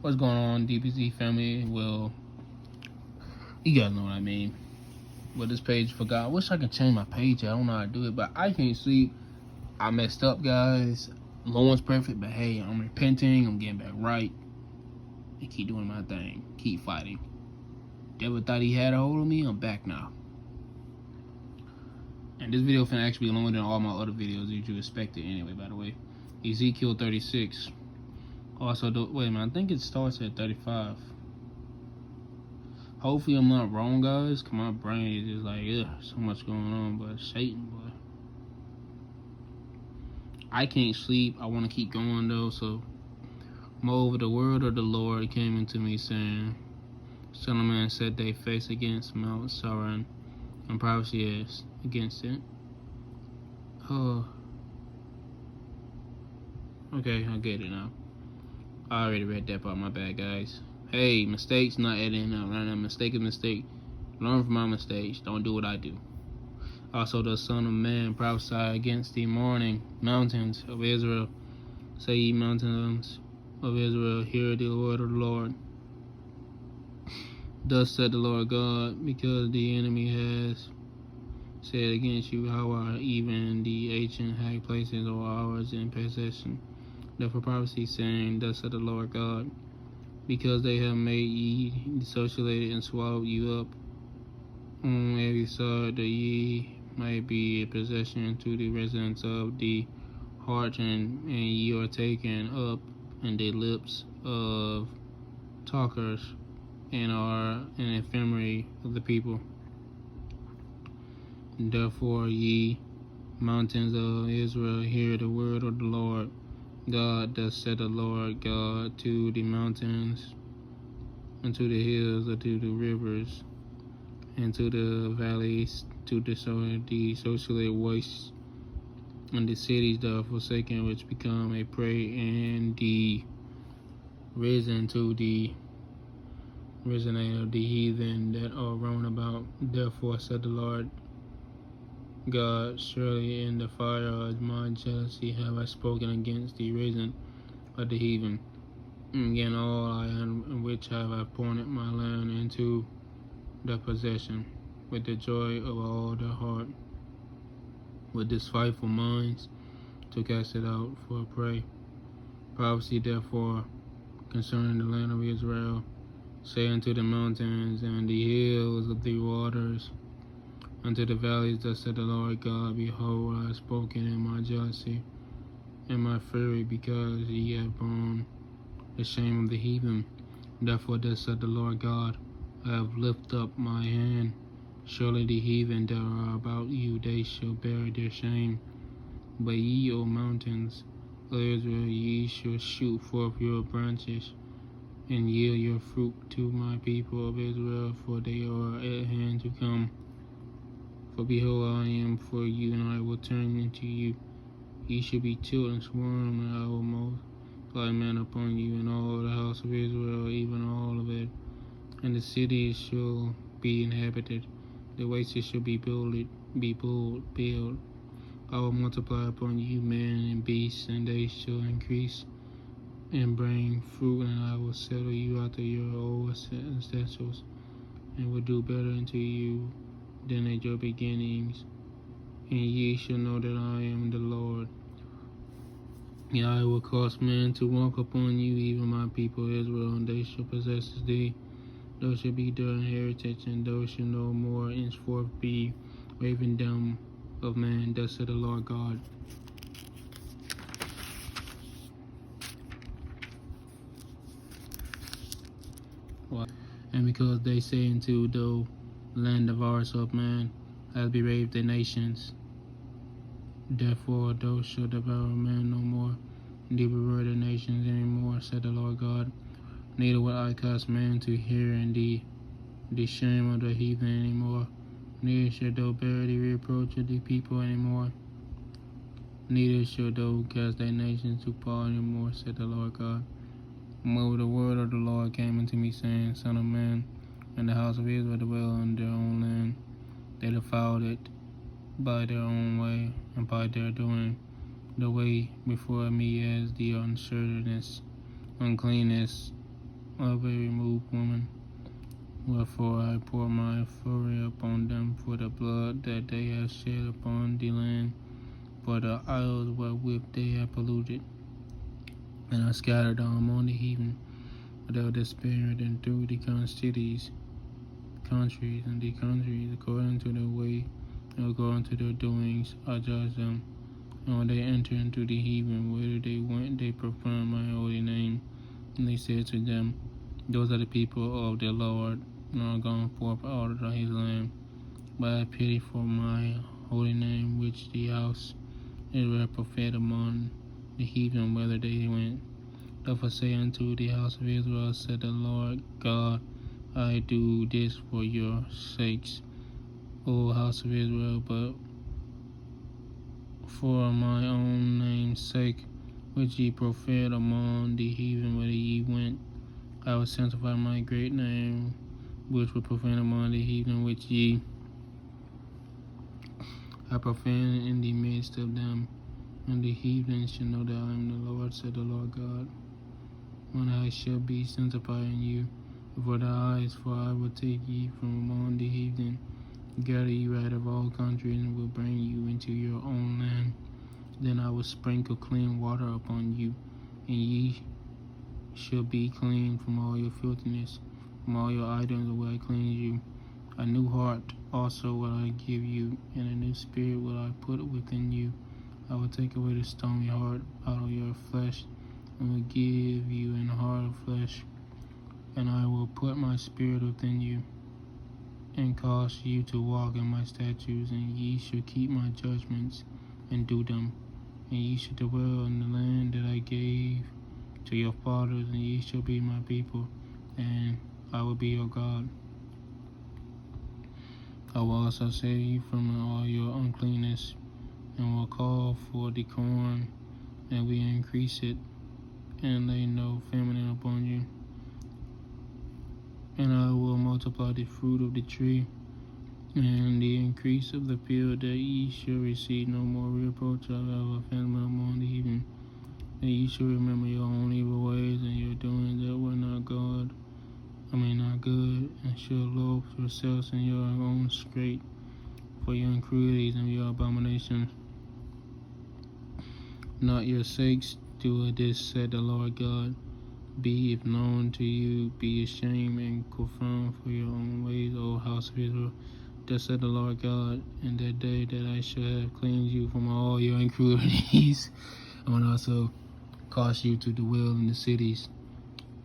What's going on, DPZ family? Well, you guys know what I mean. But this page forgot. I wish I could change my page. I don't know how to do it, but I can't sleep. I messed up, guys. No one's perfect, but hey, I'm repenting. I'm getting back right. And keep doing my thing. Keep fighting. Devil thought he had a hold of me. I'm back now. And this video finna actually be longer than all my other videos that you expected anyway, by the way. Ezekiel 36. Also, wait a minute. I think it starts at 35. Hopefully I'm not wrong, guys, cause my brain is just like, ugh, so much going on, but Satan, boy. I can't sleep. I want to keep going, though, so moreover, the word of the Lord came into me, saying, Son of man, set thy face against Mount Saran, and prophecy is against it. Oh. Okay, I get it now. I already read that part, my bad, guys. Hey, mistakes, not editing out. Right now, mistake is mistake. Learn from my mistakes. Don't do what I do. Also, the Son of Man prophesy against the morning mountains of Israel. Say, ye mountains of Israel, hear the word of the Lord. Thus said the Lord God, because the enemy has said against you, how are even the ancient high places or ours in possession. Therefore prophecy saying, thus said the Lord God, because they have made ye dissociated and swallowed you up on every side, that ye might be a possession to the residents of the heart, and ye are taken up in the lips of talkers, and are an infirmary of the people. Therefore, ye mountains of Israel, hear the word of the Lord God. Thus said the Lord God to the mountains, and to the hills, and to the rivers, and to the valleys, to the desolate wastes, and the cities that are forsaken, which become a prey, and the risen of the heathen that are round about. Therefore said the Lord God, surely in the fire of my jealousy have I spoken against the risen of the heathen, and again all I am, in which have I appointed my land into the possession, with the joy of all the heart, with despiteful minds, to cast it out for a prey. Prophecy therefore concerning the land of Israel, say unto the mountains and the hills of the waters, unto the valleys, thus said the Lord God, behold, I have spoken in my jealousy and my fury, because ye have borne the shame of the heathen. Therefore thus said the Lord God, I have lifted up my hand. Surely the heathen that are about you, they shall bear their shame. But ye, O mountains of Israel, ye shall shoot forth your branches, and yield your fruit to my people of Israel, for they are at hand to come. For behold, I am for you, and I will turn into you. Ye shall be tilled and swarm, and I will multiply man upon you, and all the house of Israel, even all of it. And the cities shall be inhabited, the wastes shall be built. I will multiply upon you man and beast, and they shall increase and bring fruit, and I will settle you after your old ancestors, and will do better unto you than at your beginnings. And ye shall know that I am the Lord. And I will cause men to walk upon you, even my people Israel, and they shall possess thee. Thou shalt be their inheritance, and thou shalt no more henceforth be raven down of man. Thus said the Lord God. And because they say unto the land of ours of man, hath bereaved the nations, therefore thou shalt devour man no more, devour the nations any more, said the Lord God. Neither will I cause man to hear in the shame of the heathen any more, neither shall thou bear the reproach of the people any more, neither shall thou cast thy nations to fall any more, said the Lord God. Moreover, the word of the Lord came unto me, saying, Son of man, and the house of Israel dwell in their own land. They defiled it by their own way, and by their doing the way before me as the unsureness, uncleanness, of a removed woman. Wherefore I pour my fury upon them for the blood that they have shed upon the land, for the idols wherewith they have polluted. And I scattered them among the heathen, without the spirit, and through the countries, according to their way, and according to their doings, I judge them. And when they entered into the heathen, whither they went, they proclaimed my holy name. And they said to them, those are the people of the Lord, and are gone forth out of his land. But I have pity for my holy name, which the house Israel profaned among the heathen, whither they went. Therefore say unto the house of Israel, said the Lord God, I do this for your sakes, O house of Israel, but for my own name's sake, which ye profaned among the heathen, whither ye went. I will sanctify my great name, which were profaned among the heathen, which ye have profaned in the midst of them. And the heathen shall know that I am the Lord, said the Lord God, when I shall be sanctified in you before the eyes, for I will take ye from among the heathen, gather you out of all countries, and will bring you into your own land. Then I will sprinkle clean water upon you, and ye shall be clean from all your filthiness, from all your idols will I cleanse you. A new heart also will I give you, and a new spirit will I put within you. I will take away the stony heart out of your flesh, and will give you an heart of flesh. And I will put my spirit within you, and cause you to walk in my statutes, and ye shall keep my judgments, and do them. And ye shall dwell in the land that I gave to your fathers, and ye shall be my people, and I will be your God. I will also save you from all your uncleanness, and will call for the corn, and will increase it, and lay no famine upon you. And I will multiply the fruit of the tree, and the increase of the field, that ye shall receive no more reproach of a famine among the heathen. And ye shall remember your own evil ways and your doings that were not good, and shall loathe yourselves in your own strait for your iniquities and your abominations. Not your sakes do this, said the Lord God. Be if known to you, be ashamed and confound for your own ways, O house of Israel. Thus said the Lord God, in that day that I shall have cleansed you from all your iniquities, I will also cause you to dwell in the cities,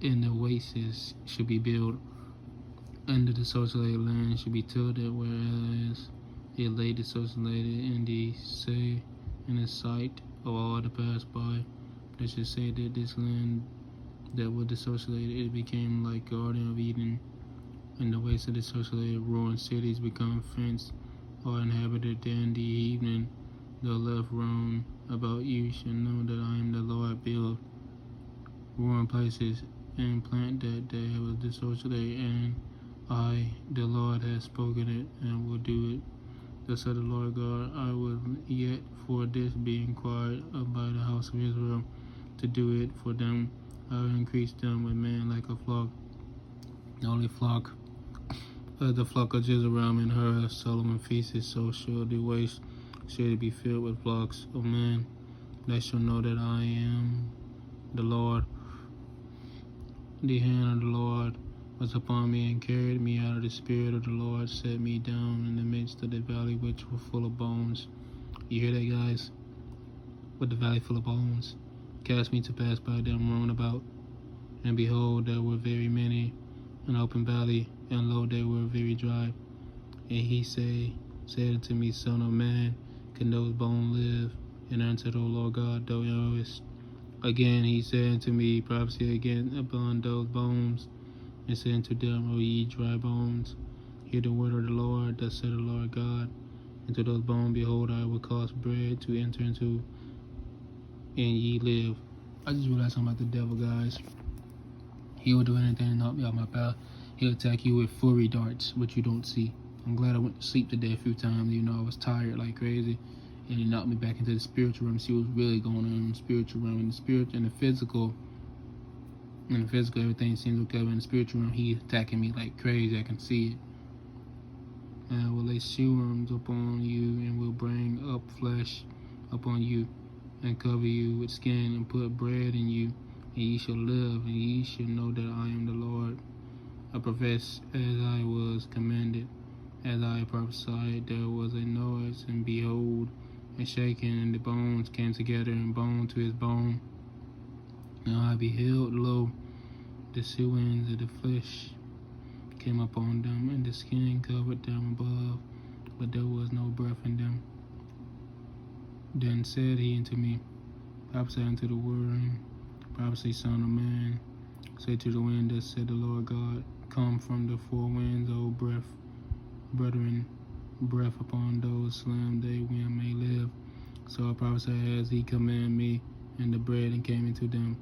and the wastes should be built, and the desolated land should be tilled, whereas it lay desolated in the sight of all that passed by. They should say that this land that was desolated, it became like Garden of Eden, and the waste of the desolated ruined cities become fenced or inhabited. Then the evening, the left round about you shall know that I am the Lord. Build ruined places and plant that was desolated, and I, the Lord, have spoken it and will do it. Thus said the Lord God, I will yet for this be inquired of by the house of Israel, to do it for them. I will increase them with men like a flock. The only flock the flock of Jerusalem and her Solomon feasted, so shall the waste shall be filled with flocks of men. They shall know that I am the Lord. The hand of the Lord was upon me and carried me out. Of the Spirit of the Lord set me down in the midst of the valley which were full of bones. You hear that, guys? With the valley full of bones. Cast me to pass by them round about. And behold, there were very many, an open valley, and lo, they were very dry. And he said unto me, Son of man, can those bones live? And answered, O Lord God, thou knowest. Again he said unto me, prophesy again upon those bones, and said unto them, O ye dry bones, hear the word of the Lord. Thus said the Lord God, and to those bones, behold, I will cause bread to enter into, and ye live. I just realized something about the devil, guys. He will do anything to knock me out my path. He'll attack you with fury darts, which you don't see. I'm glad I went to sleep today a few times, I was tired like crazy. And he knocked me back into the spiritual realm, see what's really going on in the spiritual realm. In the spiritual and the physical, In the physical, everything seems okay, but in the spiritual realm, he's attacking me like crazy. I can see it. And I will lay silverworms upon you, and will bring up flesh upon you, and cover you with skin, and put bread in you, and ye shall live, and ye shall know that I am the Lord. I profess as I was commanded. As I prophesied, there was a noise, and behold, a shaking, and the bones came together, and bone to his bone. Now I beheld, lo, the sinews of the flesh came upon them, and the skin covered them above, but there was no breath in them. Then said he unto me, prophesy unto the wind, prophesy, son of man, say to the wind, thus said the Lord God, come from the four winds, O brethren, breath upon those slain, they when may live. So I prophesied as he commanded me, and the bread and came into them,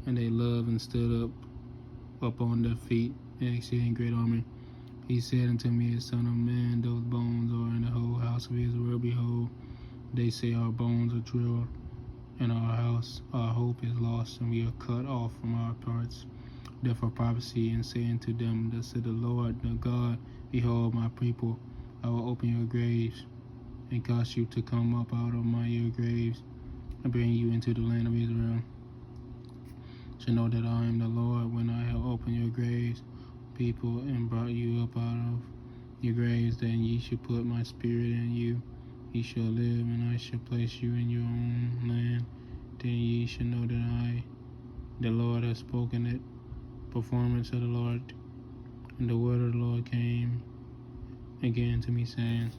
and they loved and stood up on their feet, an exceeding great army. He said unto me, son of man, those bones are in the whole house of Israel. Behold, they say our bones are drilled, and our hope is lost, and we are cut off from our parts. Therefore prophesy, and say unto them, thus said the Lord, the God, behold, my people, I will open your graves, and cause you to come up out of your graves, and bring you into the land of Israel. So know that I am the Lord, when I have opened your graves, people, and brought you up out of your graves, then ye shall put my spirit in you, ye shall live, and I shall place you in your own land. Then ye shall know that I, the Lord, have spoken it. Performance of the Lord. And the word of the Lord came again to me, saying,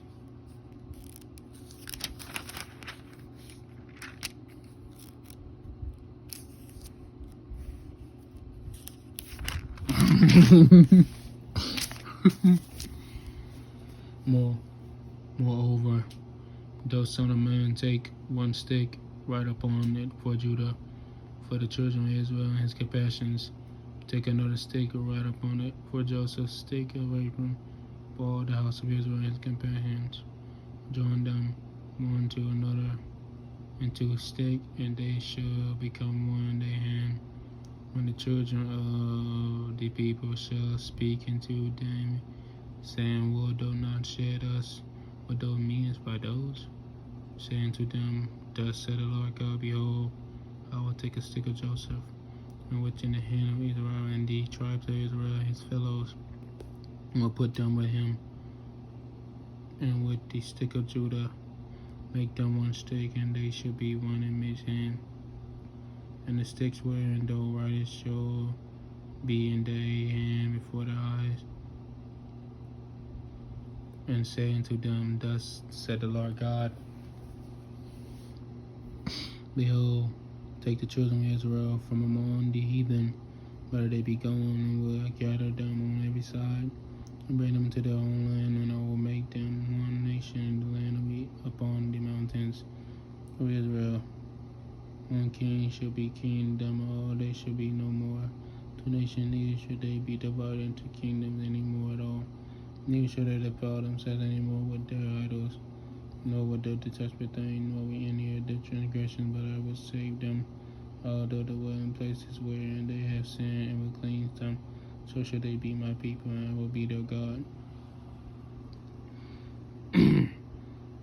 Moreover, thou son of man, take one stick, write upon it for Judah, for the children of Israel and his compassions. Take another stick, write upon it for Joseph's stick of Abram, for all the house of Israel and his companions. Join them one to another into a stick, and they shall become one in their hand. When the children of the people shall speak unto them, saying, wilt thou not shed us what thou meanest by those? Say unto them, thus said the Lord God, behold, I will take a stick of Joseph, and which in the hand of Israel, and the tribes of Israel his fellows, and will put them with him, and with the stick of Judah make them one stick, and they shall be one in his hand. And the sticks wherein thou writest shall be in their hand before their eyes. And say unto them, thus said the Lord God, behold, take the children of Israel from among the heathen, whether they be gone, and will gather them on every side, and bring them to their own land, and I will make them one nation in the land of upon the mountains of Israel. One king shall be king, them all, they shall be no more. Two nations, neither should they be divided into kingdoms any more at all. Neither shall they defile themselves any more with their idols, nor with their detestable thing, nor with any of their transgressions, but I will save them, although the dwelling places wherein they have sinned, and will cleanse them. So shall they be my people, and I will be their God.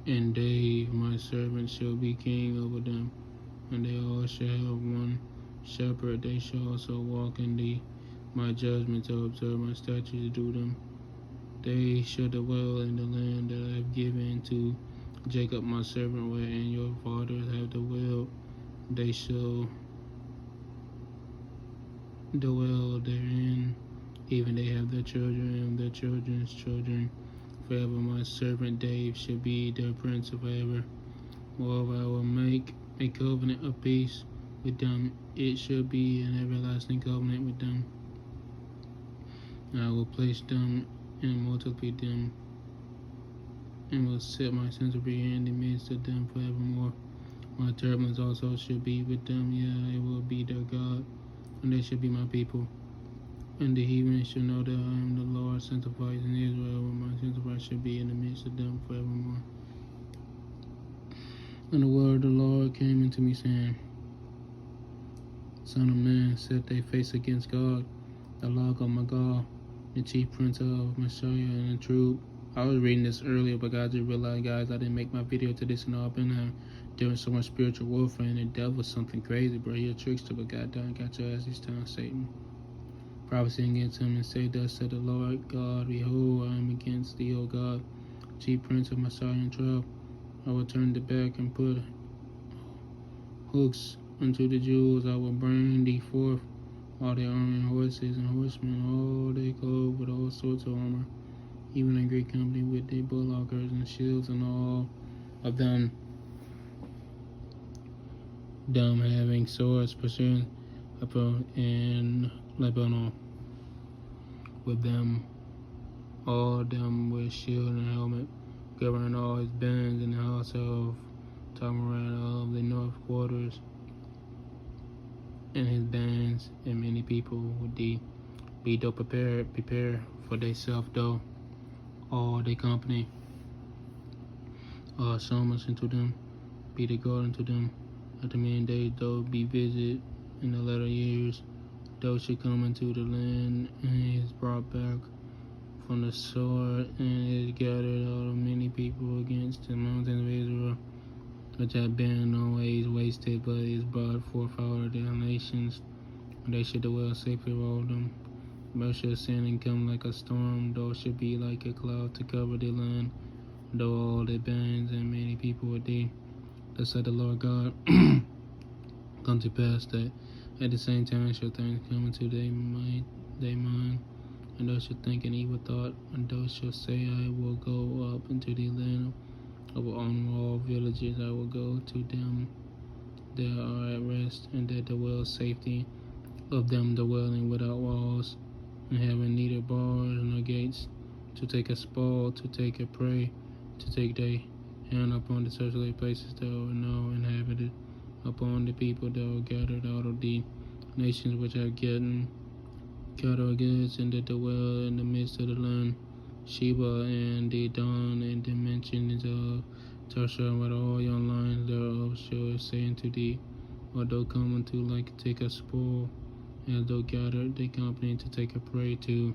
And they, my servants, shall be king over them, and they all shall have one shepherd. They shall also walk in my judgments, to observe my statutes, to do them. They shall dwell in the land that I have given to Jacob my servant, wherein your fathers have dwelled. They shall dwell therein, even they have their children and their children's children. Forever my servant Dave shall be their prince forever. Moreover, I will make a covenant of peace with them. It shall be an everlasting covenant with them. And I will place them and multiply them, and will set my sanctuary in the midst of them forevermore. My turbulence also shall be with them, yeah, I will be their God, and they shall be my people. And the heathen shall know that I am the Lord, sanctified in Israel, and my sanctuary shall be in the midst of them forevermore. And the word of the Lord came unto me, saying, Son of man, set their face against God, the Log of Magog, the chief prince of Messiah and the troop. I was reading this earlier, but I just realized, guys, I didn't make my video to this, and I've been doing so much spiritual warfare, and the devil's something crazy, bro. He a trickster, but goddamn, got your ass this time, Satan. Prophecy against him, and say, thus said the Lord God, behold, I am against thee, O God, chief prince of Messiah and troop. I will turn thee back and put hooks unto the Jews. I will bring thee forth all their army and horses and horsemen, all they clothed with all sorts of armor, even a great company with their bullockers and shields, and all of them having swords pursuing upon in Lebanon. With them, all of them with shield and helmet, governing all his bands in the house of Tamaran of the north quarters, and his bands, and many people would be though prepare for theyself, though all the company summons into them, be the guard unto them, at the main day, though be visit in the latter years, those should come into the land, and is brought back from the sword, and is gathered out of many people against the mountains of Israel, which have been always wasted, but is brought forth out of their nations, and they should dwell safely all of them. But shall sin and come like a storm, though should be like a cloud to cover the land, though all the bands and many people would thee. Thus said the Lord God, come to pass that at the same time shall things come into their mind, and those shall think an evil thought, and those shall say, I will go up into the land of unwalled villages, I will go to them that are at rest, and that dwell safety, of them dwelling without walls, and having neither bars nor gates, to take a spoil, to take a prey, to take their hand upon the desolate places that are now inhabited, upon the people that are gathered out of the nations which have gotten cattle goods, and that dwell in the midst of the land, Sheba and Dedan, and the mentions of Tarshish, with all young lions thereof, shall say unto thee, or thou come unto like take a spoil, as though gathered the company to take a prey, to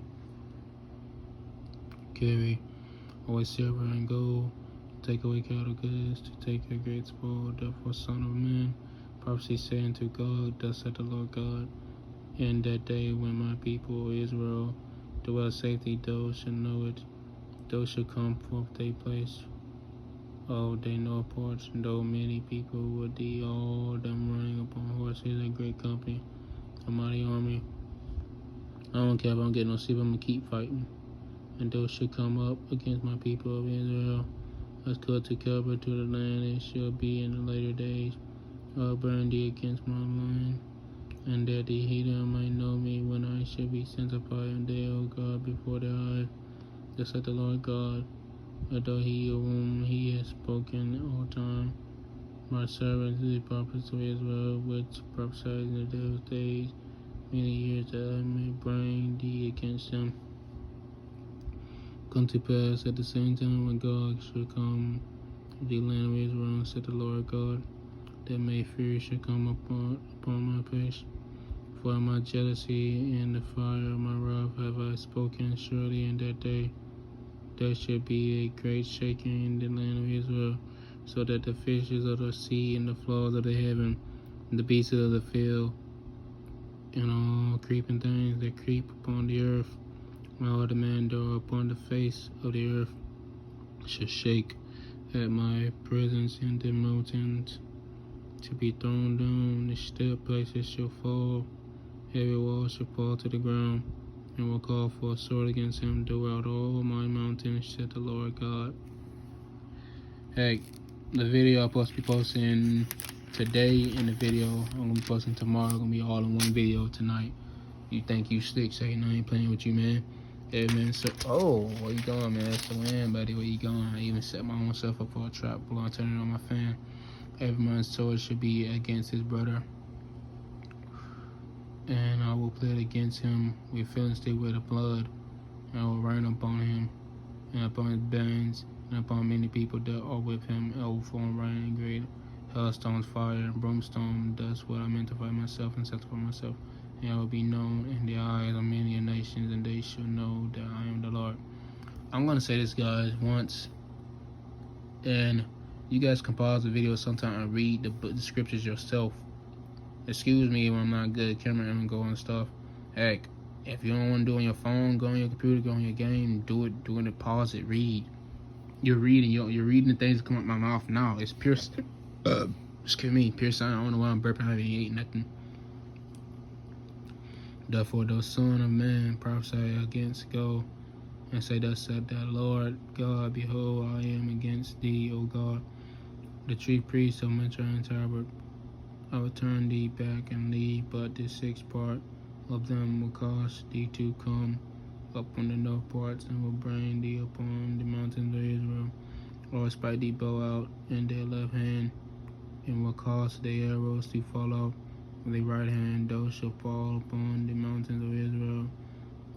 carry away silver and gold, to take away cattle goods, to take a great spoil. Therefore, Son of man, prophecy say unto God, thus said the Lord God, in that day when my people Israel dwell safety, those shall know it, those shall come forth their place. Oh, they know parts, and though many people would thee, all them running upon horses, a great company, a mighty army. I don't care if I don't get no sleep, I'm gonna keep fighting. And those shall come up against my people of Israel, as good to cover to the land, it shall be in the later days. I'll burn thee against my land, and that the heathen might know me when I shall be sanctified in day, O God, before their eyes. Thus said the Lord God, although he of whom he has spoken all time, my servants, the prophets of Israel, which prophesied in those days, many years, that I may bring thee against them. Come to pass at the same time when God shall come to the land of Israel, said the Lord God, that my fear shall come upon my face. For my jealousy and the fire of my wrath have I spoken. Surely in that day there shall be a great shaking in the land of Israel, so that the fishes of the sea and the fowls of the heaven, and the beasts of the field, and all creeping things that creep upon the earth, and all the men that are upon the face of the earth, shall shake at my presence in the mountains, to be thrown down, the steep places shall fall, every wall shall fall to the ground, and will call for a sword against him throughout all my mountains, said the Lord God. Hey, the video I'm supposed to be posting today, and the video I'm going to be posting tomorrow, going to be all in one video tonight. You think you slick, Satan? I ain't playing with you, man. Hey, man, so, oh, where you going, man? That's the wind, buddy. Where you going? I even set my own self up for a trap while I turn it on my fan. Every man's sword should be against his brother, and I will plead against him with fealty with the blood, and I will rain upon him, and upon his bands, and upon many people that are with him, I will form rain and great hailstones, fire, and brimstone. That's what I meant to fight myself and sanctify myself. And I will be known in the eyes of many nations, and they shall know that I am the Lord. I'm going to say this, guys, once, and you guys can pause the video sometime and read the scriptures yourself. Excuse me when I'm not good at camera and go on stuff. Heck, if you don't want to do it on your phone, go on your computer, go on your game, do it, pause it, read. You're reading the things that come out my mouth now. It's pure, excuse me, pure sign. I don't know why I'm burping. I haven't eaten nothing. Therefore, the Son of Man prophesy against go and say, thus said the Lord God, behold, I am against thee, O God, the chief priest of Mentor and Tabor. I will turn thee back and leave, but the sixth part of them will cause thee to come up on the north parts, and will bring thee upon the mountains of Israel, or spike thee bow out in their left hand, and will cause their arrows to fall off with their right hand. Those shall fall upon the mountains of Israel,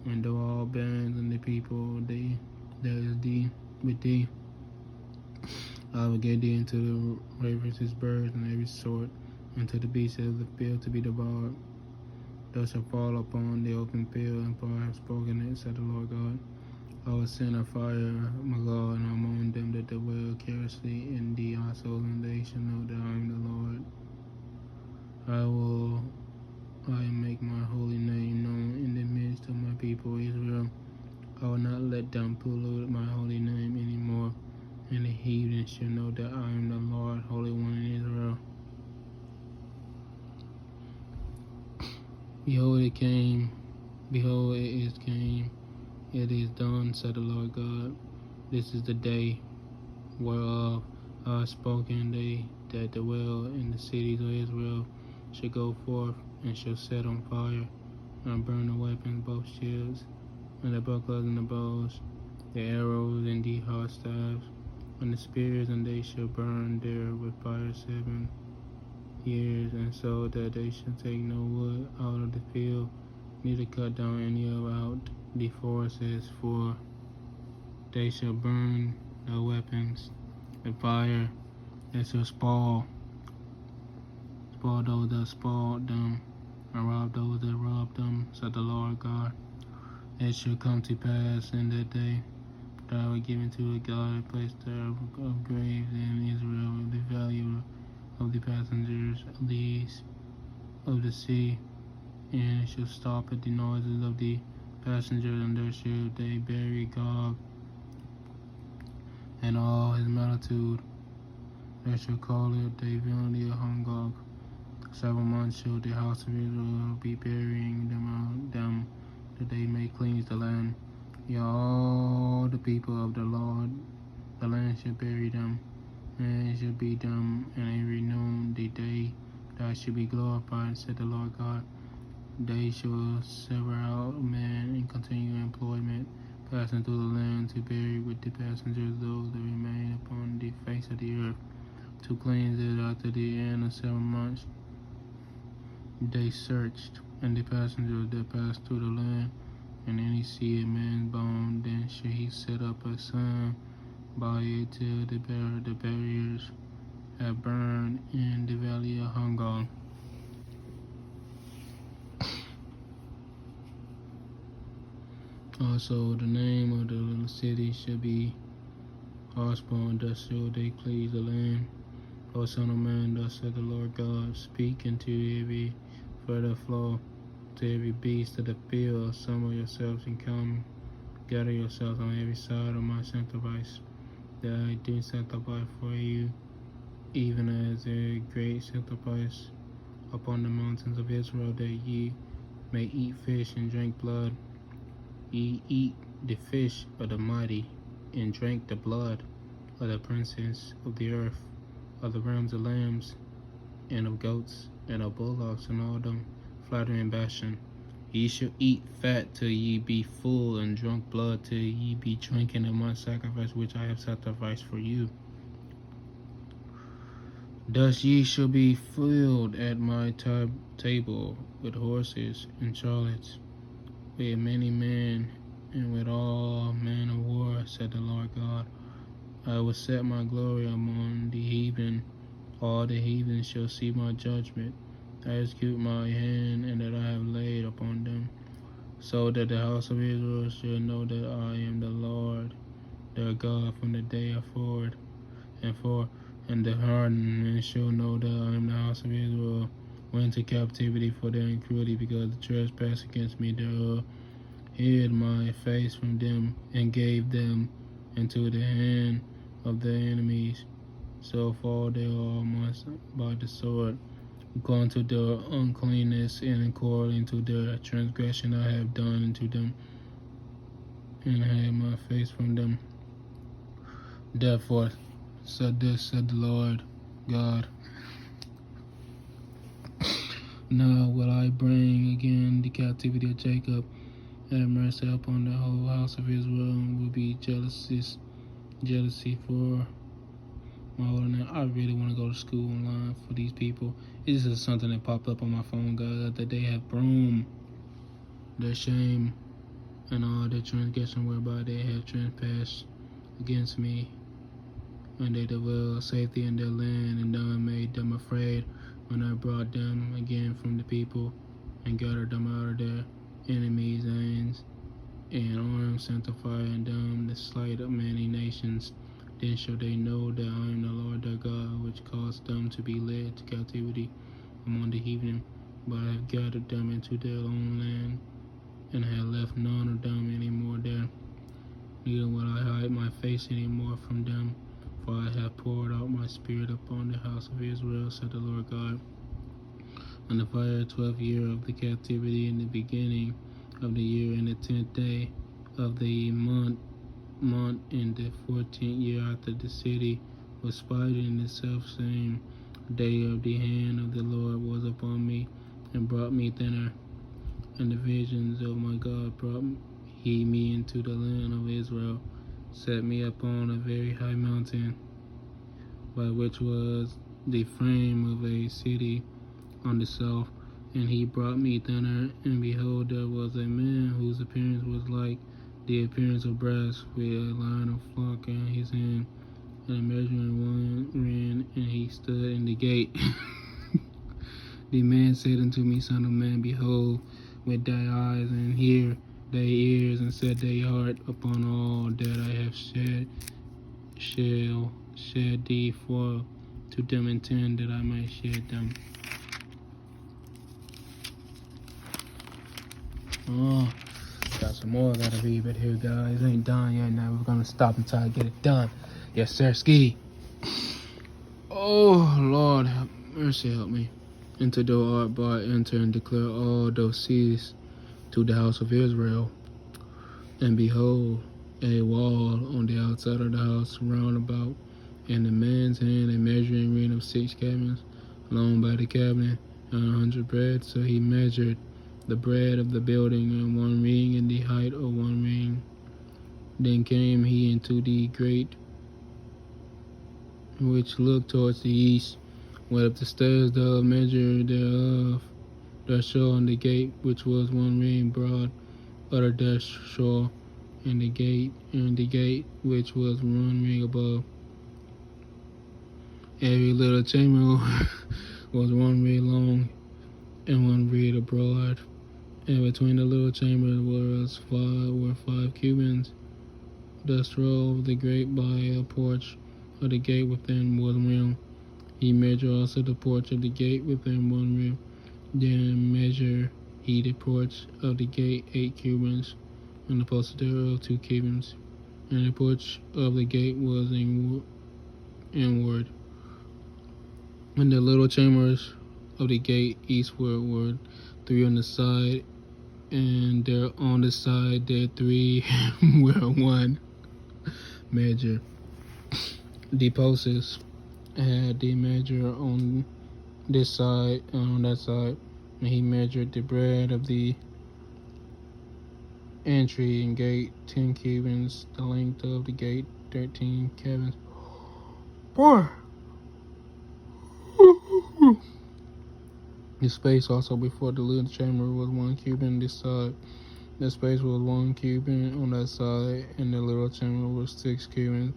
and though all bands and the people that is thee with thee, I will get thee into the ravens, birds, and every sort, and to the beasts of the field to be devoured. Those shall fall upon the open field, and for I have spoken it, said the Lord God. I will send a fire, my God, among them that dwell carelessly in thee also, and they shall know that I am the Lord. I make my holy name known in the midst of my people Israel. I will not let them pollute my holy name anymore, and the heathen shall know that I am the Lord, Holy One in Israel. Behold, it came. Behold, it is came. It is done, said the Lord God. This is the day whereof I have spoken. They that dwell in the cities of Israel shall go forth and shall set on fire and burn the weapons, both shields and the bucklers and the bows, the arrows and the hot staves, and the spears, and they shall burn there with fire 7 years, and so that they shall take no wood out of the field, neither cut down any of out the forests, for they shall burn the weapons with fire, and shall spoil those that spoiled them, and rob those that robbed them, said the Lord God. It shall come to pass in that day that I will give into a God a place there of graves in Israel, the value of the passengers of the sea, and it shall stop at the noises of the passengers, and there shall they bury Gog and all his multitude. They shall call it the villainy of Hungog. 7 months shall the house of Israel be burying them that they may cleanse the land. Yea, all the people of the Lord, the land shall bury them, and it shall be them in a renewed the day that I shall be glorified, said the Lord God. They shall sever out men in continual employment, passing through the land to bury with the passengers those that remain upon the face of the earth, to cleanse it after the end of 7 months. They searched, and the passengers that passed through the land, and any see a man's bone, then shall he set up a sign by it till the barriers have burned in the valley of Hungong. Also, the name of the little city shall be Hosbon, thus shall they cleanse the land. O Son of Man, thus said the Lord God, speak into every further flow, to every beast of the field, assemble yourselves and come, gather yourselves on every side of my sacrifice, that I do sanctify for you, even as a great sacrifice upon the mountains of Israel, that ye may eat fish and drink blood. Ye eat the fish of the mighty, and drink the blood of the princes of the earth, of the rams of lambs, and of goats, and of bullocks, and all them flattering Bashan. Ye shall eat fat till ye be full, and drunk blood till ye be drinking of my sacrifice which I have sacrificed for you. Thus ye shall be filled at my table with horses and chariots, with many men, and with all men of war, said the Lord God. I will set my glory among the heathen, All the heathens shall see my judgment. I execute my hand, and that I have laid upon them, so that the house of Israel shall know that I am the Lord their God from the day forward and for and the hardened shall know that I am the house of Israel went into captivity for their iniquity, because the trespass against me thereof hid my face from them, and gave them into the hand of their enemies. So fall they all by the sword, according to their uncleanness and according to their transgression I have done unto them, and hid my face from them. Therefore said the Lord God, now will I bring again the captivity of Jacob, and have mercy upon the whole house of Israel, and will be jealousy for my holy name. I really want to go to school online for these people. It's just something that popped up on my phone, God, that they have broom their shame and all their transgression whereby they have trespassed against me, and they dwell safety in their land, and I made them afraid when I brought them again from the people, and gathered them out of their enemies' hands, and armed, sanctifying them the slight of many nations. Then shall they know that I am the Lord their God, which caused them to be led to captivity among the heathen, but I have gathered them into their own land, and have left none of them any more there. Neither will I hide my face any more from them, for I have poured out my spirit upon the house of Israel, said the Lord God. On the 12th year of the captivity, in the beginning of the year, in the 10th day of the month, in the 14th year after the city was spied, in the selfsame day of the hand of the Lord was upon me, and brought me thither. And the visions of my God brought he me into the land of Israel, set me upon a very high mountain, by which was the frame of a city on the south. And he brought me thither, and behold, there was a man whose appearance was like the appearance of brass, with a line of flock in his hand, and a measuring one ran, and he stood in the gate. The man said unto me, Son of man, behold, with thy eyes, and hear thy ears, and set thy heart upon all that I have shall shed thee for to them, intend that I may shed them. Oh, got some more I gotta read, but here, guys, ain't done yet. Now we're gonna stop until I get it done. Yes, sir, ski. Oh, Lord, have mercy, help me. Enter thou art by, enter and declare all those seas to the house of Israel. And behold, a wall on the outside of the house round about, and the man's hand a measuring ring of 6 cabins, long by the cabinet, and 100 bread. So he measured the bread of the building, and 1 ring in the height of 1 ring. Then came he into the great which looked towards the east, went up the stairs the measure thereof, there saw on the gate which was 1 ring broad, other there saw and the gate which was 1 ring above. Every little chamber was 1 ring long and 1 ring broad, and between the little chambers were 5 cubits. Thus rove the gate by a porch of the gate within 1 ring. He measured also the porch of the gate within 1 ring. Then measured he the porch of the gate 8 cubits, and the posts thereof 2 cubits. And the porch of the gate was inward. And the little chambers of the gate eastward were 3 on the side, and there on the side there 3 were 1 measure. The posts had the measure on this side and on that side, and he measured the breadth of the entry and gate 10 cubits, the length of the gate 13 cubits. Boy, the space also before the little chamber was 1 cubit on this side. The space was 1 cubit on that side, and the little chamber was 6 cubits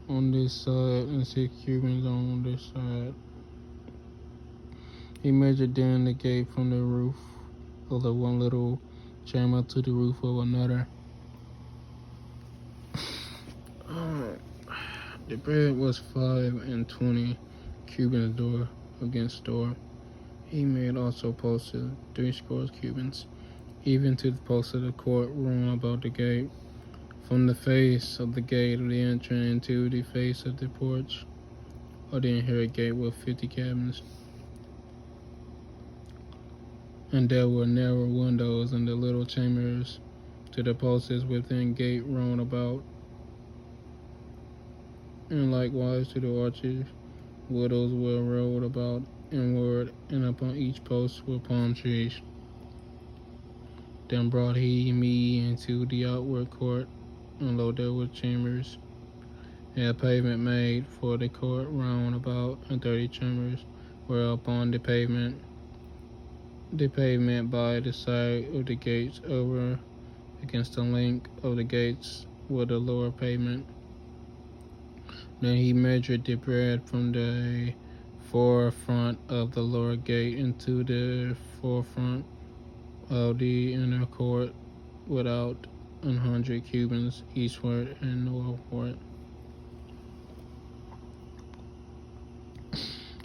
on this side, and 6 cubits on this side. He measured then the gate from the roof of the one little chamber to the roof of another. The bread was 25 cubits door against door. He made also posts of 60 cubits, even to the posts of the court round about the gate, from the face of the gate of the entrance into the face of the porch of the inherent gate with 50 cabins. And there were narrow windows in the little chambers to the posts within gate round about, and likewise to the arches. Widows were rolled about inward, and upon each post were palm trees. Then brought he me into the outward court, and lo, there were chambers, and a pavement made for the court round about, and 30 chambers were upon the pavement by the side of the gates over against the length of the gates with the lower pavement. Then he measured the bread from the forefront of the lower gate into the forefront of the inner court without 100 cubits eastward and northward.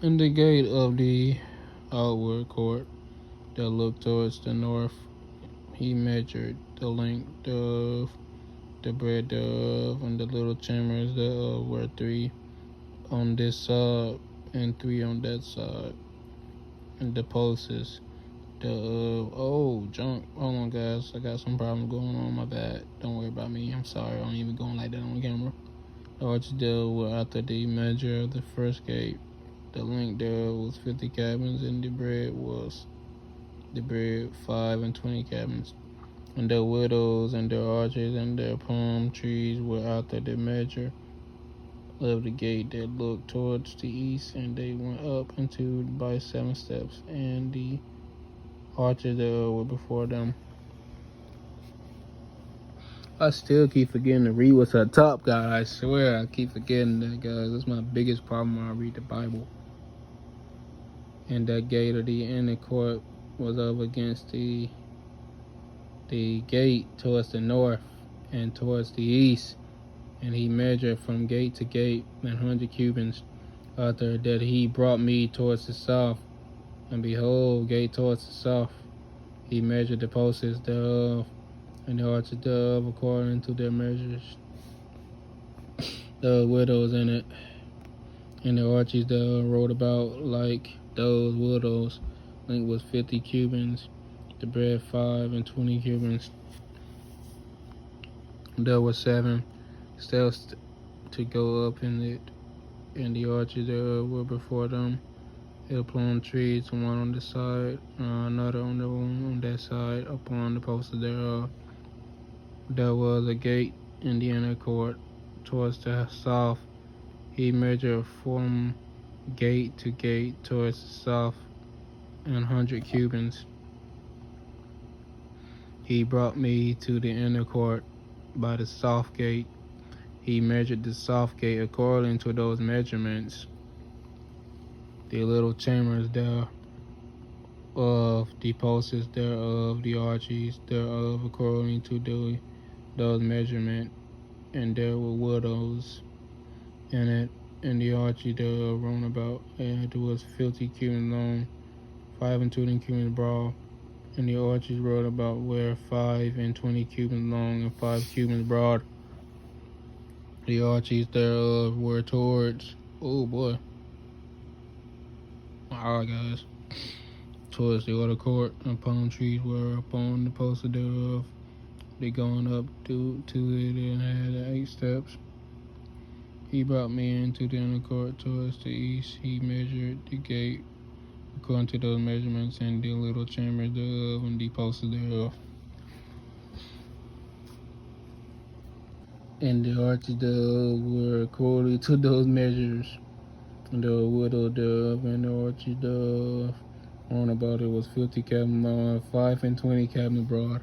In the gate of the outward court that looked towards the north, he measured the length of the breadth thereof, and the little chambers thereof were 3 on this side and 3 on that side, and the posts thereof. Oh, junk. Hold on, guys. I got some problems going on. My bad. Don't worry about me. I'm sorry. I don't even going like that on the camera. The arches thereof were after the measure of the first gate. The length thereof was 50 cabins, and the bread 25 cabins. And their widows and their arches and their palm trees were after the measure of the gate that looked towards the east, and they went up into by 7 steps, and the arches thereof were before them. I still keep forgetting to read what's at top, guys. I swear I keep forgetting that, guys. That's my biggest problem when I read the Bible. And that gate of the inner court was up against the gate towards the north and towards the east, and he measured from gate to gate 100 cubits. After that he brought me towards the south, and behold, gate towards the south. He measured the posts thereof and the arches thereof according to their measures. The widows in it, and the arches thereof rolled about like those widows. Length was 50 cubits. The bread 25 cubits. There were 7 steps to go up in it, and the arches thereof were before them. Palm trees, one on this side, another on the one on that side, upon the posts thereof. There was a gate in the inner court towards the south. He measured from gate to gate towards the south 100 cubits. He brought me to the inner court by the south gate. He measured the south gate according to those measurements. The little chambers thereof, the posts thereof, the arches thereof, according to those measurements. And there were widows in it, and the arches thereof round about, and it was 50 cubits long, 25 cubits broad. And the arches round about were 25 cubits long and 5 cubits broad. The arches thereof were towards, oh boy, alright guys, towards the outer court, and palm trees were upon the posts thereof. They going up to it and had 8 steps. He brought me into the inner court towards the east. He measured the gate according to those measurements, and the little chambers thereof, and the posts thereof. And the arches thereof were according to those measures. And the widow thereof, and the arches thereof round about it was 50 cabins long, 25 cabins broad.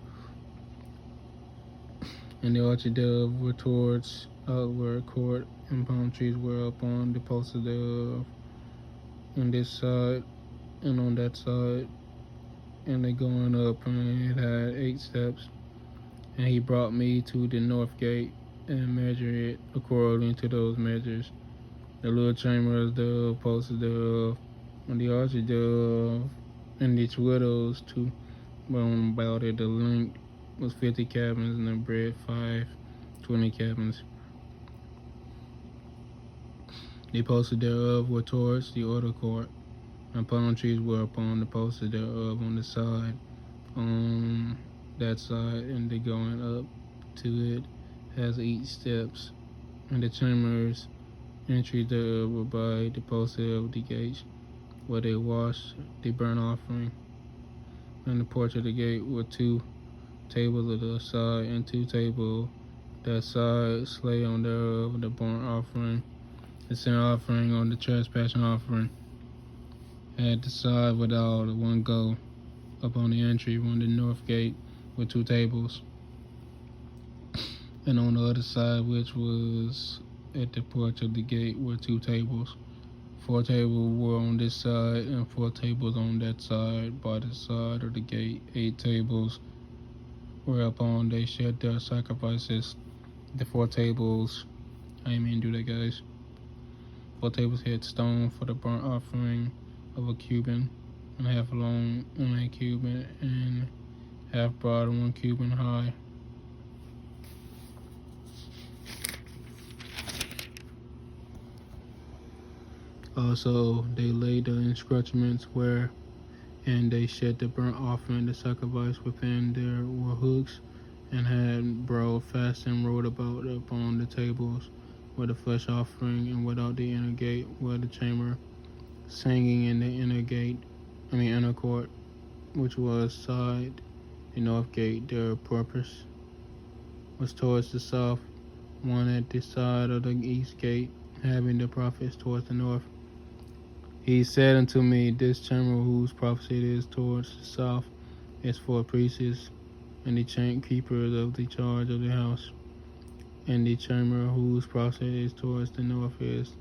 And the arches thereof were towards outward court, and palm trees were upon the posts thereof on this side and on that side, and they going up, and it had 8 steps. And he brought me to the north gate and measured it according to those measures. The little chambers thereof, posted thereof, and the arches thereof, and its widows too. But on about it, the length was 50 cabins, and the breadth 20 cabins. The posts thereof were towards the outer court, and palm trees were upon the posts thereof on the side, on that side, and the going up to it has 8 steps. And the chambers entry thereof were by the posts of the gates, where they washed the burnt offering. And the porch of the gate were 2 tables of the side, and 2 tables that side, slay on thereof the burnt offering, the sin offering on the trespassing offering. At the side without one go upon the entry on the north gate with 2 tables. And on the other side, which was at the porch of the gate, were 2 tables. 4 tables were on this side, and 4 tables on that side. By the side of the gate, 8 tables whereupon they shed their sacrifices. The 4 tables, I didn't mean to do that, guys. 4 tables had stone for the burnt offering of a cubit, and half long, and a cubit, and half broad, and 1 cubit high. Also, they laid the inscriptions where, and they shed the burnt offering, the sacrifice within there were hooks, and had broad fastened rolled about upon the tables, where the flesh offering, and without the inner gate, where the chamber, singing in the inner court, which was side the north gate. Their purpose was towards the south, one at the side of the east gate, having the prophets towards the north. He said unto me, this chamber whose prophecy is towards the south is for priests and the keepers of the charge of the house. And the chamber whose prophecy is towards the north is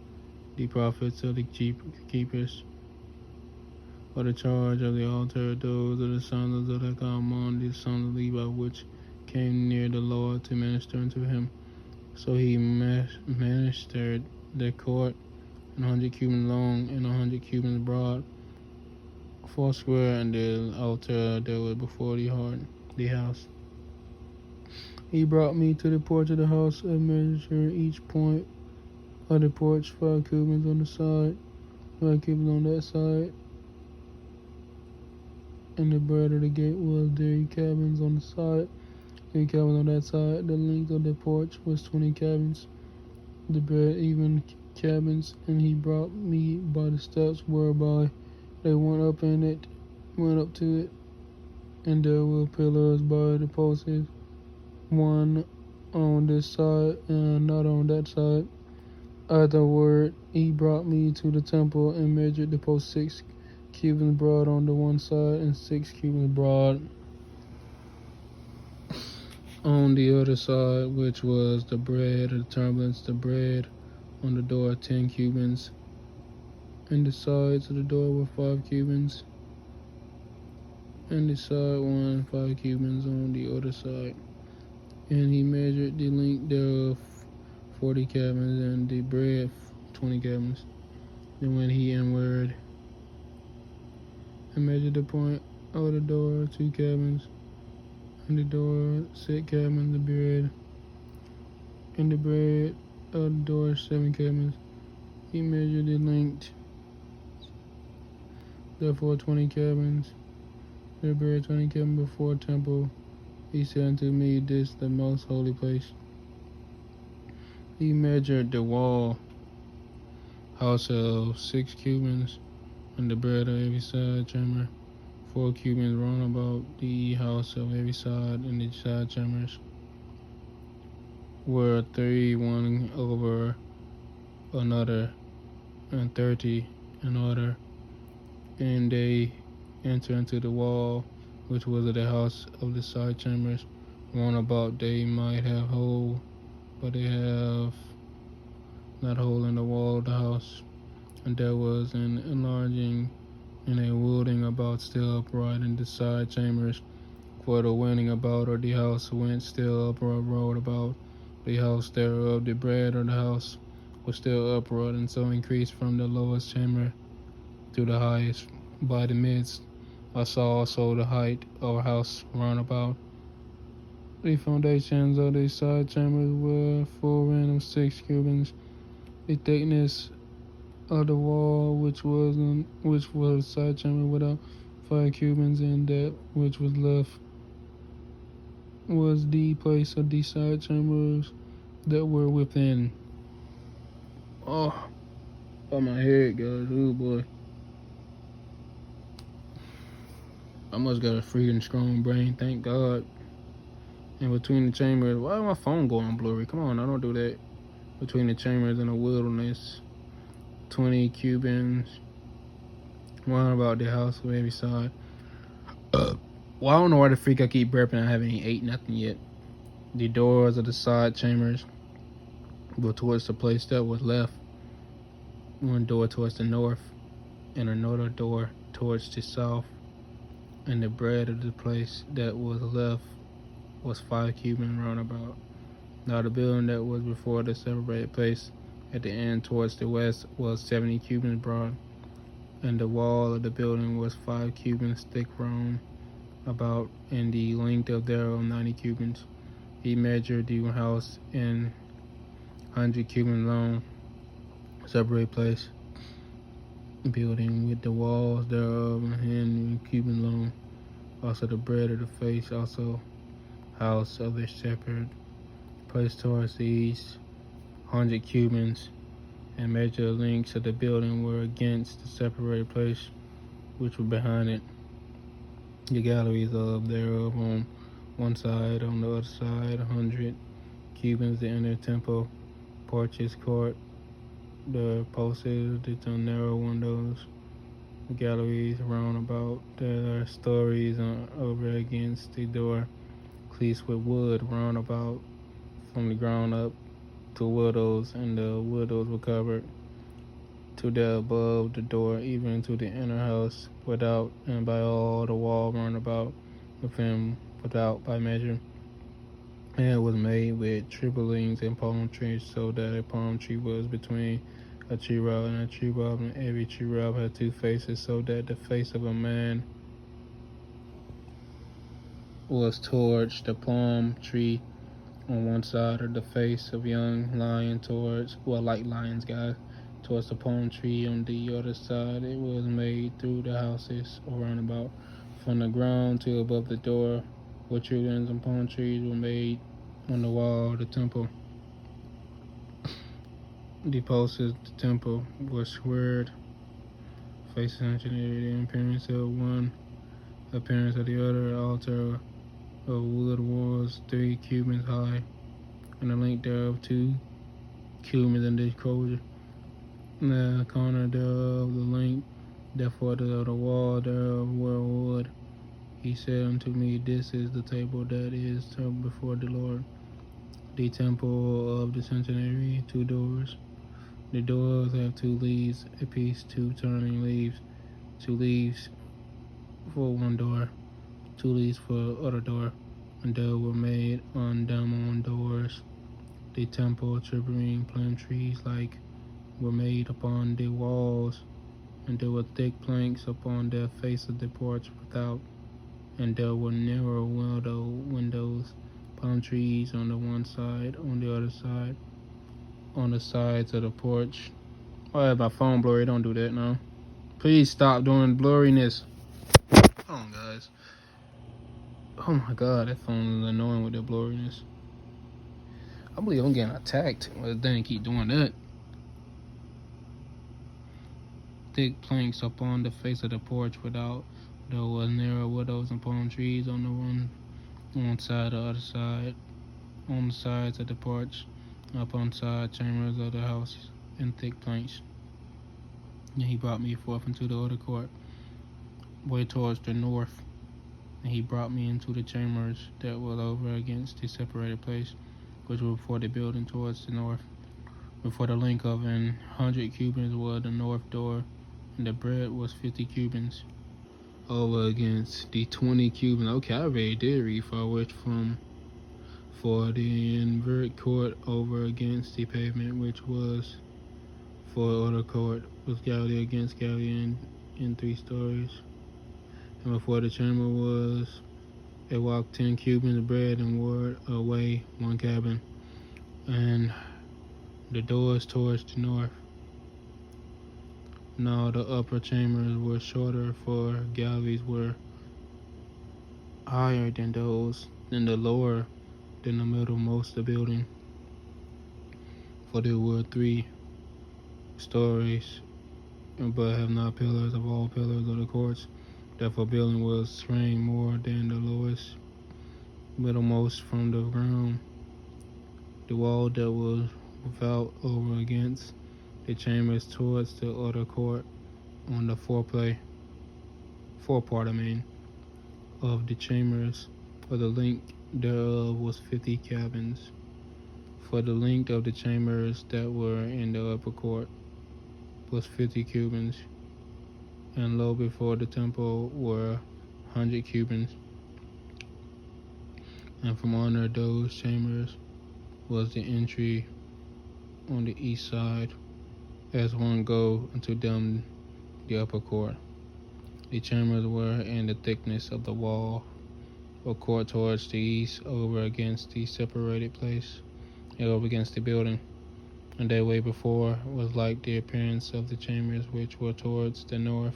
the prophets of the keepers of the charge of the altar, those of the sons of the Gammon, the sons of Levi, which came near the Lord to minister unto him. So he ministered the court 100 cubits long and 100 cubits broad, 4 square, and the altar that was before the house. He brought me to the porch of the house and measured each point of the porch 5 cubits on the side, 5 cubits on that side. And the breadth of the gate was 3 cabins on the side, 3 cabins on that side. The length of the porch was 20 cabins, the breadth even cabins. And he brought me by the steps whereby they went up to it, and there were pillars by the posts, one on this side and not on that side. Afterward he brought me to the temple and measured the post 6 cubits broad on the one side, and 6 cubits broad on the other side, which was the bread of the tabernacle, the bread on the door 10 cubits, and the sides of the door were 5 cubits, and the side one 5 cubits on the other side. And he measured the length thereof 40 cabins, and the breadth 20 cabins. Then went he inward and measured the point of the door 2 cabins, and the door 6 cabins, the bread, and the bread of the door 7 cabins. He measured the length, therefore 20 cabins, the bread 20 cabins before temple. He said unto me, this the most holy place. He measured the wall house of 6 cubits, and the bread of every side chamber 4 cubits round about the house of every side, and the side chambers were 3 one over another, and 30 in order. And they enter into the wall which was of the house of the side chambers round about. They might have hole, but they have not hole in the wall of the house. And there was an enlarging and a wielding about still upright in the side chambers. For the winding about of the house went still upright round about the house thereof. The bread of the house was still upright, and so increased from the lowest chamber to the highest by the midst. I saw also the height of a house round about. The foundations of the side chambers were 4 and 6 cubits. The thickness of the wall which was the side chamber without 5 cubits, and that which was left was the place of the side chambers that were within. Oh, my head, guys. Oh boy. I must got a freaking strong brain, thank God. And between the chambers, why is my phone going blurry? Come on, I don't do that. Between the chambers and the wilderness, 20 cubits, round about the house on every side. Well, I don't know why the freak I keep burping. I haven't ate nothing yet. The doors of the side chambers were towards the place that was left. One door towards the north, and another door towards the south. And the breadth of the place that was left was 5 cubits round about. Now the building that was before the separated place at the end towards the west was 70 cubits broad, and the wall of the building was 5 cubits thick round about, and the length of thereof 90 cubits. He measured the house in 100 cubits long, separate place, building with the walls thereof 100 cubits long. Also the breadth of the face, also house of the separate place towards the east, 100 cubits, and measure the lengths of the building were against the separated place which were behind it. The galleries of thereof on one side, on the other side, 100 cubits, the inner temple, porches, court, the posts, the narrow windows, the galleries round about. There are stories over against the door, cleats with wood round about from the ground up to windows, and the windows were covered to the above the door, even to the inner house without, and by all the wall round about within without by measure. And it was made with triplings and palm trees, so that a palm tree was between a cherub and a cherub, and every cherub had 2 faces, so that the face of a man was towards the palm tree on one side, or the face of young lion towards, well, like lions, guys, towards the palm tree on the other side. It was made through the houses around about, from the ground to above the door, where trimmings and palm trees were made on the wall of the temple. The posts of the temple were squared, facing the appearance of one, appearance of the other. Altar of wood was 3 cubits high, and the length thereof 2 cubits in the enclosure. The corner thereof, the length therefore of the wall thereof were wood. He said unto me, This is the table that is before the Lord. The temple of the sanctuary, 2 doors. The doors have 2 leaves apiece, 2 turning leaves, 2 leaves for one door, 2 leaves for other door, and they were made on them on doors. The temple trimming palm trees like were made upon the walls, and there were thick planks upon the face of the porch without, and there were narrow windows, palm trees on the one side, on the other side, on the sides of the porch. Oh, I have my phone blurry. Don't do that now. Please stop doing blurriness. Come on, guys. Oh my God, that phone is annoying with the blurriness. I believe I'm getting attacked. Well, they didn't keep doing that. Thick planks upon the face of the porch without. There was narrow windows and palm trees on the one side, the other side, on the sides of the porch, upon side chambers of the house, and thick planks. And he brought me forth into the other court, way towards the north. And he brought me into the chambers that were over against the separated place, which were before the building towards the north. Before the length of 100 cubits was the north door, and the breadth was 50 cubits, over against the 20 cubits. Okay, I already did read for the inward court over against the pavement, which was for the outer court, was gallery against gallery in 3 stories. And before the chamber was a walk 10 cubits breadth and ward away 1 cabin, and the doors towards the north. Now the upper chambers were shorter, for galleries were higher than the lower than the middlemost of the building. For there were 3 stories, but have not pillars of all pillars of the courts. Therefore building was framed more than the lowest, middlemost from the ground. The wall that was without over against the chambers towards the outer court on the forepart of the chambers, for the length thereof was 50 cabins. For the length of the chambers that were in the upper court was 50 cubits, and lo, before the temple were 100 cubits. And from under those chambers was the entry on the east side, as one go into them the upper court. The chambers were in the thickness of the wall or court towards the east, over against the separated place, and over against the building. And that way before was like the appearance of the chambers which were towards the north,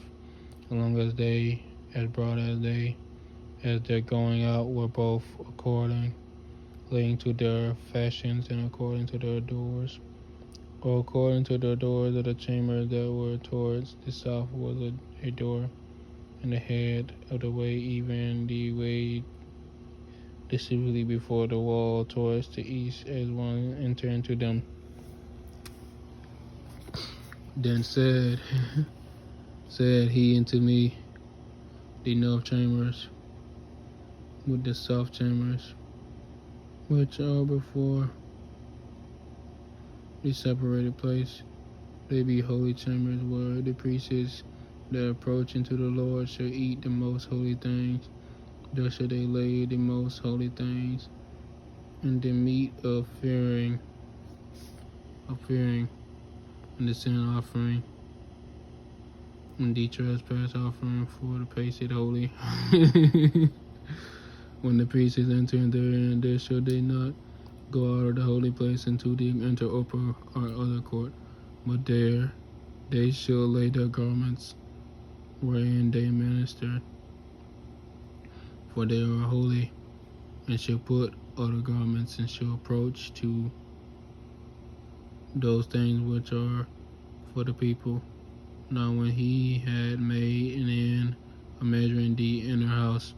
as long as they, as broad as their going out were both according to their fashions and according to their doors, or according to the doors of the chambers that were towards the south was a door, and the head of the way, even the way distinctly before the wall towards the east, as one entered into them. Then said he unto me, the north chambers with the south chambers, which are before the separated place, they be holy chambers, where the priests that approach into the Lord shall eat the most holy things. There shall they lay the most holy things, and the meat of fearing, and the sin offering, and the trespass offering for the priesthood holy. When the priests enter therein, there shall they not go out of the holy place into the upper or other court, but there they shall lay their garments wherein they minister, for they are holy, and shall put other garments, and shall approach to those things which are for the people. Now when he had made an end of measuring the inner house,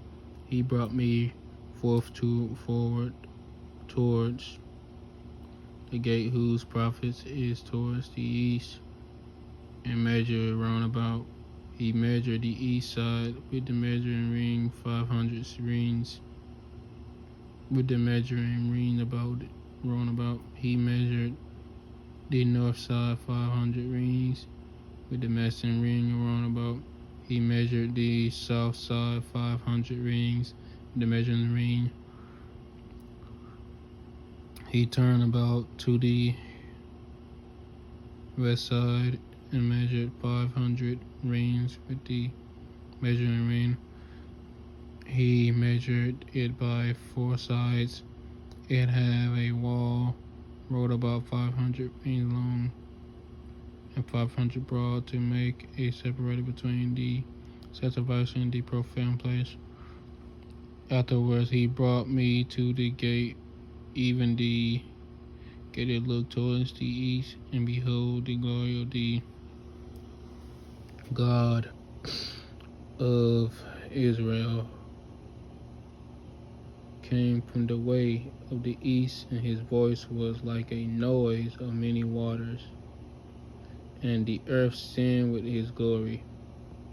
he brought me forward towards the gate whose profit is towards the east, and measured round about. He measured the east side with the measuring ring 500 rings, with the measuring ring round about. He measured the north side 500 rings, with the measuring ring round about. He measured the south side 500 rings, with the measuring ring. He turned about to the west side and measured 500 rings with the measuring ring. He measured it by 4 sides. It had a wall rolled about 500 rings long and 500 broad, to make a separator between the sanctification and the profane place. Afterwards he brought me to the gate, even the gate that looked towards the east, and behold, the glory of the God of Israel came from the way of the east, and his voice was like a noise of many waters, and the earth sinned with his glory.